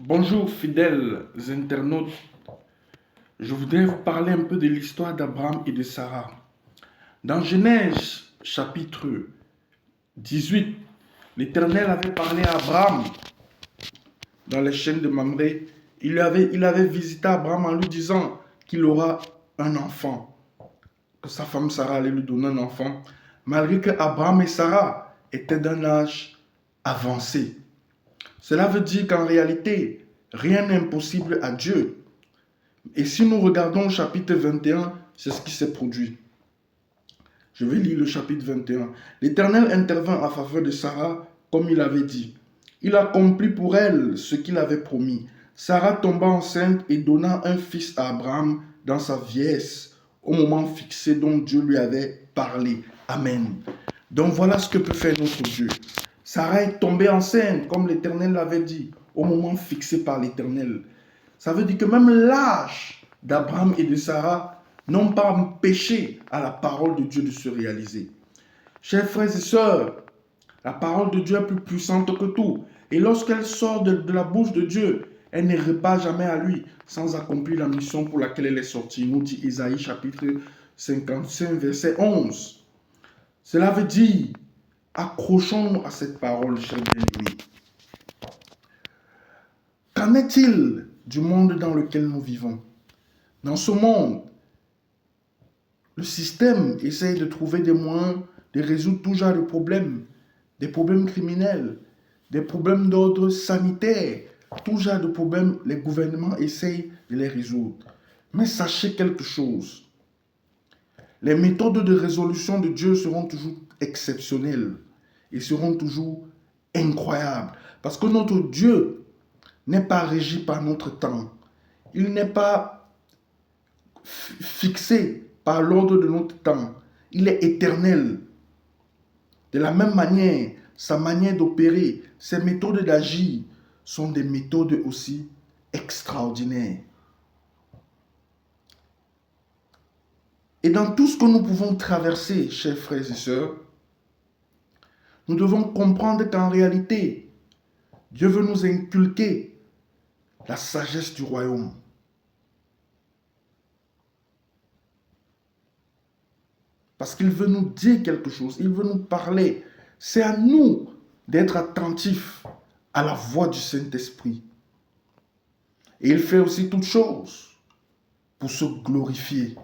Bonjour fidèles internautes, je voudrais vous parler un peu de l'histoire d'Abraham et de Sarah. Dans Genèse chapitre 18, l'Éternel avait parlé à Abraham dans les chaînes de Mamré. Il avait visité Abraham en lui disant qu'il aura un enfant, que sa femme Sarah allait lui donner un enfant, malgré que Abraham et Sarah étaient d'un âge avancé. Cela veut dire qu'en réalité, rien n'est impossible à Dieu. Et si nous regardons le chapitre 21, c'est ce qui s'est produit. Je vais lire le chapitre 21. L'Éternel intervint en faveur de Sarah comme il avait dit. Il accomplit pour elle ce qu'il avait promis. Sarah tomba enceinte et donna un fils à Abraham dans sa vieillesse, au moment fixé dont Dieu lui avait parlé. Amen. Donc voilà ce que peut faire notre Dieu. Sarah est tombée enceinte, comme l'Éternel l'avait dit, au moment fixé par l'Éternel. Ça veut dire que même l'âge d'Abraham et de Sarah n'ont pas empêché à la parole de Dieu de se réaliser. Chers frères et sœurs, la parole de Dieu est plus puissante que tout. Et lorsqu'elle sort de la bouche de Dieu, elle ne repart jamais à lui sans accomplir la mission pour laquelle elle est sortie. Nous dit Isaïe chapitre 55, verset 11. Cela veut dire, accrochons-nous à cette parole, chers bien-aimés. Qu'en est-il du monde dans lequel nous vivons? Dans ce monde, le système essaye de trouver des moyens de résoudre tout genre de problèmes, des problèmes criminels, des problèmes d'ordre sanitaire, tout genre de problèmes, les gouvernements essayent de les résoudre. Mais sachez quelque chose, les méthodes de résolution de Dieu seront toujours exceptionnelles et seront toujours incroyables. Parce que notre Dieu n'est pas régi par notre temps. Il n'est pas fixé par l'ordre de notre temps. Il est éternel. De la même manière, sa manière d'opérer, ses méthodes d'agir sont des méthodes aussi extraordinaires. Et dans tout ce que nous pouvons traverser, chers frères et sœurs, nous devons comprendre qu'en réalité, Dieu veut nous inculquer la sagesse du royaume. Parce qu'il veut nous dire quelque chose, il veut nous parler. C'est à nous d'être attentifs à la voix du Saint-Esprit. Et il fait aussi toutes choses pour se glorifier.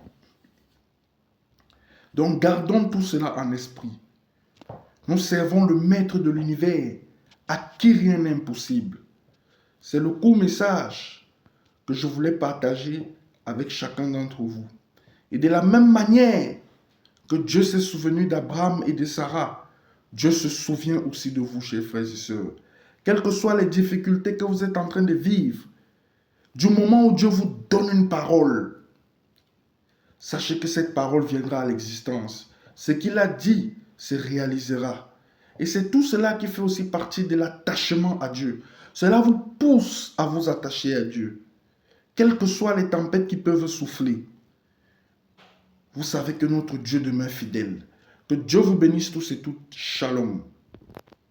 Donc gardons tout cela en esprit. Nous servons le Maître de l'univers, à qui rien n'est impossible. C'est le court message que je voulais partager avec chacun d'entre vous. Et de la même manière que Dieu s'est souvenu d'Abraham et de Sarah, Dieu se souvient aussi de vous, chers frères et sœurs. Quelles que soient les difficultés que vous êtes en train de vivre, du moment où Dieu vous donne une parole, sachez que cette parole viendra à l'existence. Ce qu'il a dit se réalisera. Et c'est tout cela qui fait aussi partie de l'attachement à Dieu. Cela vous pousse à vous attacher à Dieu. Quelles que soient les tempêtes qui peuvent souffler, vous savez que notre Dieu demeure fidèle. Que Dieu vous bénisse tous et toutes. Shalom.